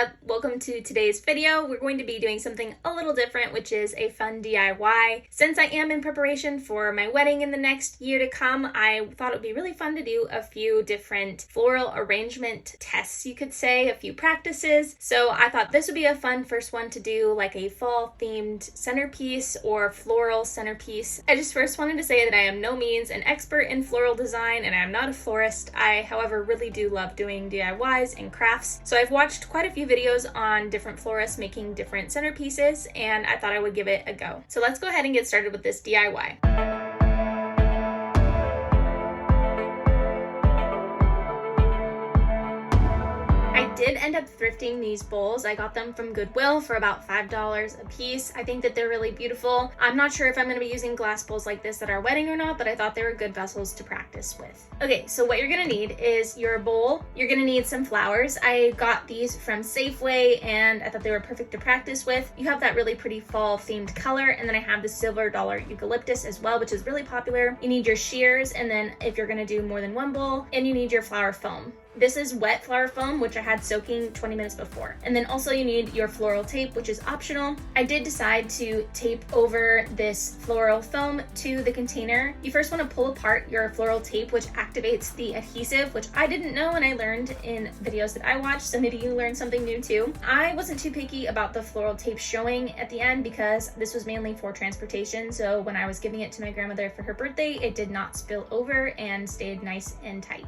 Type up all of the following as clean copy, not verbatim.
up? Welcome to today's video. We're going to be doing something a little different, which is a fun DIY. Since I am in preparation for my wedding in the next year to come, I thought it would be really fun to do a few different floral arrangement tests, you could say, a few practices. So I thought this would be a fun first one to do, like a fall themed centerpiece or floral centerpiece. I just first wanted to say that I am no means an expert in floral design and I'm not a florist. I, however, really do love doing DIYs and crafts. So I've watched quite a few videos on different florists making different centerpieces, and I thought I would give it a go. So let's go ahead and get started with this DIY. I did end up thrifting these bowls. I got them from Goodwill for about $5 a piece. I think that they're really beautiful. I'm not sure if I'm going to be using glass bowls like this at our wedding or not, but I thought they were good vessels to practice with. Okay, so what you're going to need is your bowl. You're going to need some flowers. I got these from Safeway and I thought they were perfect to practice with. You have that really pretty fall themed color, and then I have the silver dollar eucalyptus as well, which is really popular. You need your shears, and then if you're going to do more than one bowl, and you need your flower foam. This is wet flower foam, which I had soaking 20 minutes before. And then also you need your floral tape, which is optional. I did decide to tape over this floral foam to the container. You first want to pull apart your floral tape, which activates the adhesive, which I didn't know and I learned in videos that I watched, so maybe you learned something new too. I wasn't too picky about the floral tape showing at the end because this was mainly for transportation, so when I was giving it to my grandmother for her birthday, it did not spill over and stayed nice and tight.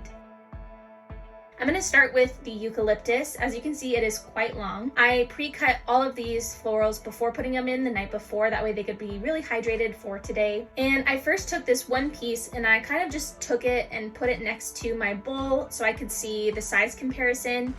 I'm going to start with the eucalyptus. As you can see, it is quite long. I pre-cut all of these florals before putting them in the night before. That way they could be really hydrated for today. And I first took this one piece and I kind of just took it and put it next to my bowl so I could see the size comparison.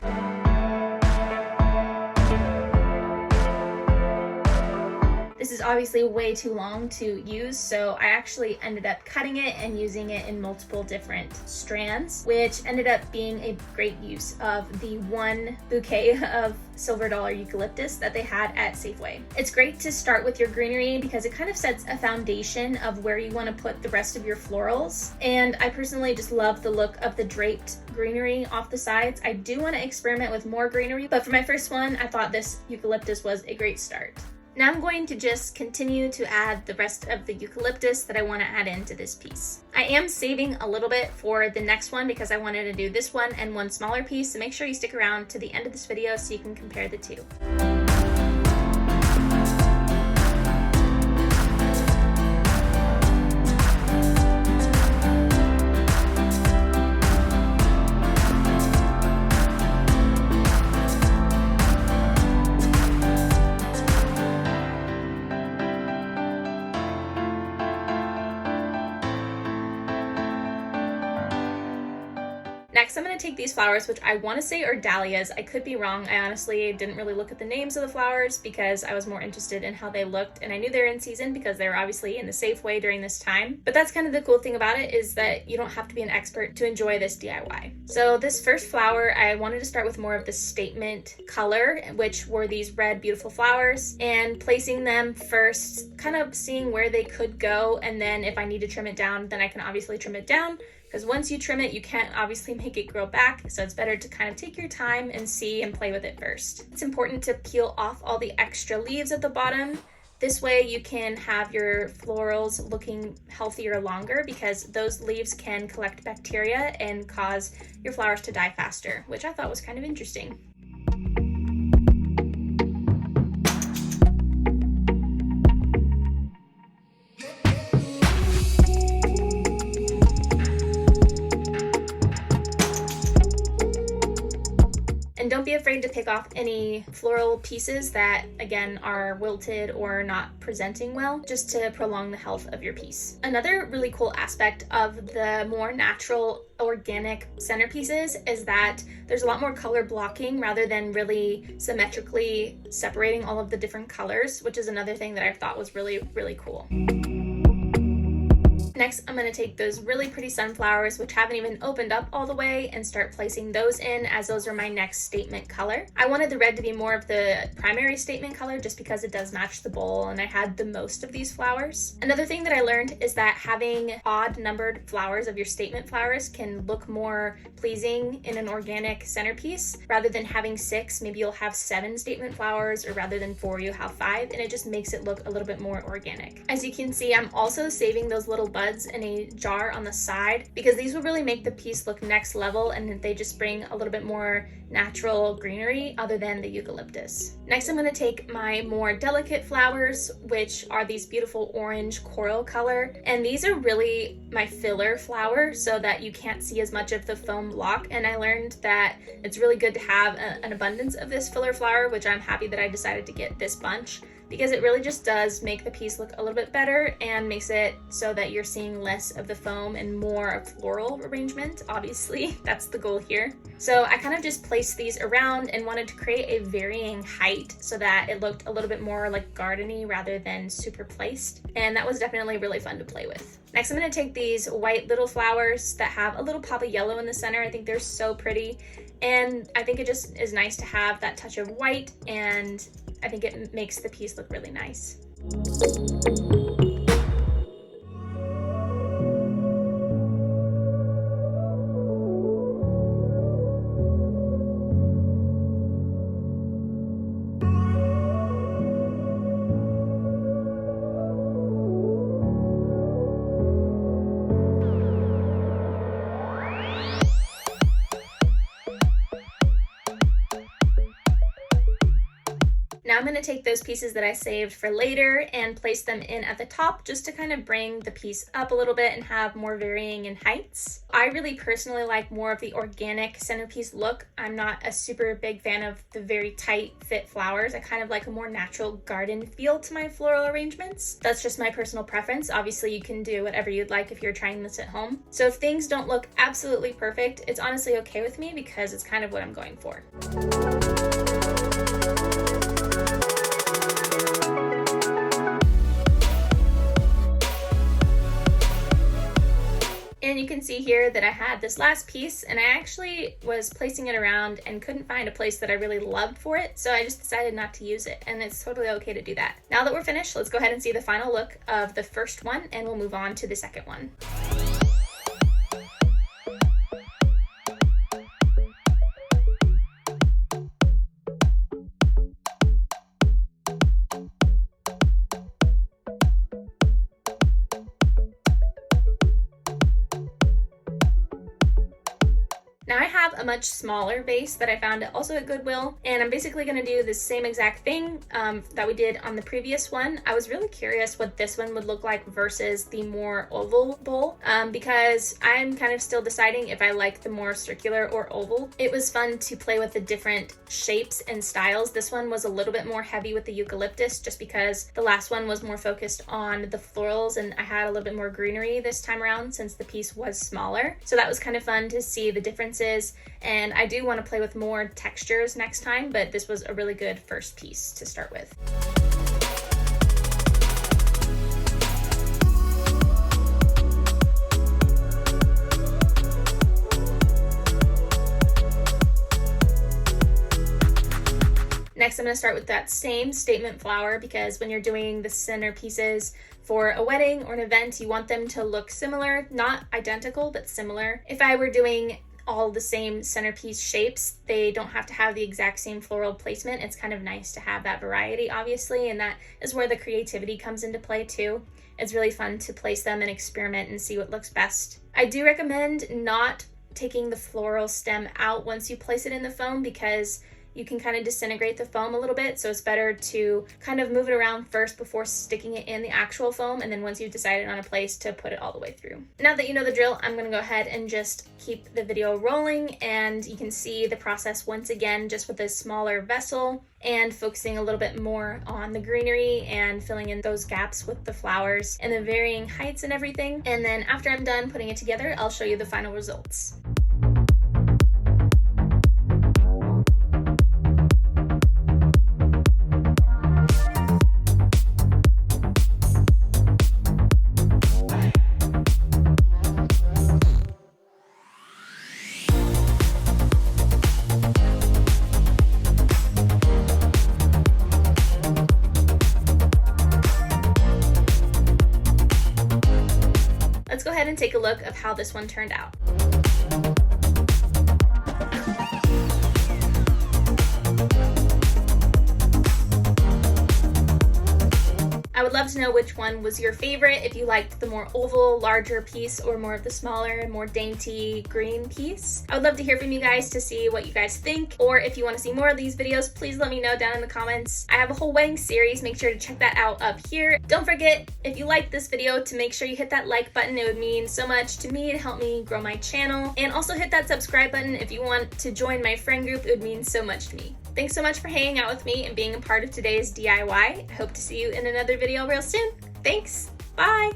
This is obviously way too long to use, so I actually ended up cutting it and using it in multiple different strands, which ended up being a great use of the one bouquet of silver dollar eucalyptus that they had at Safeway. It's great to start with your greenery because it kind of sets a foundation of where you want to put the rest of your florals. And I personally just love the look of the draped greenery off the sides. I do want to experiment with more greenery, but for my first one, I thought this eucalyptus was a great start. Now I'm going to just continue to add the rest of the eucalyptus that I want to add into this piece. I am saving a little bit for the next one because I wanted to do this one and one smaller piece, so make sure you stick around to the end of this video so you can compare the two. Next, I'm going to take these flowers, which I want to say are dahlias. I could be wrong. I honestly didn't really look at the names of the flowers because I was more interested in how they looked, and I knew they were in season because they were obviously in the Safeway during this time. But that's kind of the cool thing about it, is that you don't have to be an expert to enjoy this DIY. So this first flower, I wanted to start with more of the statement color, which were these red beautiful flowers, and placing them first, kind of seeing where they could go, and then if I need to trim it down, then I can obviously trim it down. Because once you trim it, you can't obviously make it grow back, so it's better to kind of take your time and see and play with it first. It's important to peel off all the extra leaves at the bottom. This way you can have your florals looking healthier longer, because those leaves can collect bacteria and cause your flowers to die faster, which I thought was kind of interesting. And don't be afraid to pick off any floral pieces that, again, are wilted or not presenting well, just to prolong the health of your piece. Another really cool aspect of the more natural organic centerpieces is that there's a lot more color blocking rather than really symmetrically separating all of the different colors, which is another thing that I thought was really, really cool. Next, I'm going to take those really pretty sunflowers, which haven't even opened up all the way, and start placing those in, as those are my next statement color. I wanted the red to be more of the primary statement color just because it does match the bowl and I had the most of these flowers. Another thing that I learned is that having odd numbered flowers of your statement flowers can look more pleasing in an organic centerpiece. Rather than having 6, maybe you'll have 7 statement flowers, or rather than 4, you'll have 5, and it just makes it look a little bit more organic. As you can see, I'm also saving those little buds in a jar on the side because these will really make the piece look next level, and they just bring a little bit more natural greenery other than the eucalyptus. Next, I'm going to take my more delicate flowers, which are these beautiful orange coral color, and these are really my filler flower so that you can't see as much of the foam block. And I learned that it's really good to have an abundance of this filler flower, which I'm happy that I decided to get this bunch, because it really just does make the piece look a little bit better and makes it so that you're seeing less of the foam and more of floral arrangement. Obviously, that's the goal here. So I kind of just placed these around and wanted to create a varying height so that it looked a little bit more like gardeny rather than super placed. And that was definitely really fun to play with. Next, I'm going to take these white little flowers that have a little pop of yellow in the center. I think they're so pretty. And I think it just is nice to have that touch of white, and I think it makes the piece look really nice. Now I'm going to take those pieces that I saved for later and place them in at the top just to kind of bring the piece up a little bit and have more varying in heights. I really personally like more of the organic centerpiece look. I'm not a super big fan of the very tight fit flowers. I kind of like a more natural garden feel to my floral arrangements. That's just my personal preference. Obviously, you can do whatever you'd like if you're trying this at home. So if things don't look absolutely perfect, it's honestly okay with me because it's kind of what I'm going for. And you can see here that I had this last piece, and I actually was placing it around and couldn't find a place that I really loved for it, so I just decided not to use it, and it's totally okay to do that. Now that we're finished, let's go ahead and see the final look of the first one, and we'll move on to the second one. Now I have a much smaller vase that I found also at Goodwill, and I'm basically going to do the same exact thing that we did on the previous one. I was really curious what this one would look like versus the more oval bowl because I'm kind of still deciding if I like the more circular or oval. It was fun to play with the different shapes and styles. This one was a little bit more heavy with the eucalyptus just because the last one was more focused on the florals, and I had a little bit more greenery this time around since the piece was smaller. So that was kind of fun to see the differences, and I do want to play with more textures next time, but this was a really good first piece to start with. Next, I'm going to start with that same statement flower because when you're doing the centerpieces for a wedding or an event, you want them to look similar, not identical, but similar. If I were doing all the same centerpiece shapes, they don't have to have the exact same floral placement. It's kind of nice to have that variety, obviously, and that is where the creativity comes into play too. It's really fun to place them and experiment and see what looks best. I do recommend not taking the floral stem out once you place it in the foam because you can kind of disintegrate the foam a little bit, so it's better to kind of move it around first before sticking it in the actual foam, and then once you've decided on a place, to put it all the way through. Now that you know the drill, I'm gonna go ahead and just keep the video rolling, and you can see the process once again just with a smaller vessel and focusing a little bit more on the greenery and filling in those gaps with the flowers and the varying heights and everything. And then after I'm done putting it together, I'll show you the final results. go ahead and take a look of how this one turned out. I would love to know which one was your favorite, if you liked the more oval, larger piece or more of the smaller, more dainty green piece. I would love to hear from you guys to see what you guys think, or if you want to see more of these videos, please let me know down in the comments. I have a whole wedding series, make sure to check that out up here. Don't forget, if you liked this video, to make sure you hit that like button. It would mean so much to me to help me grow my channel. And also hit that subscribe button if you want to join my friend group. It would mean so much to me. Thanks so much for hanging out with me and being a part of today's DIY. I hope to see you in another video real soon. Thanks. Bye.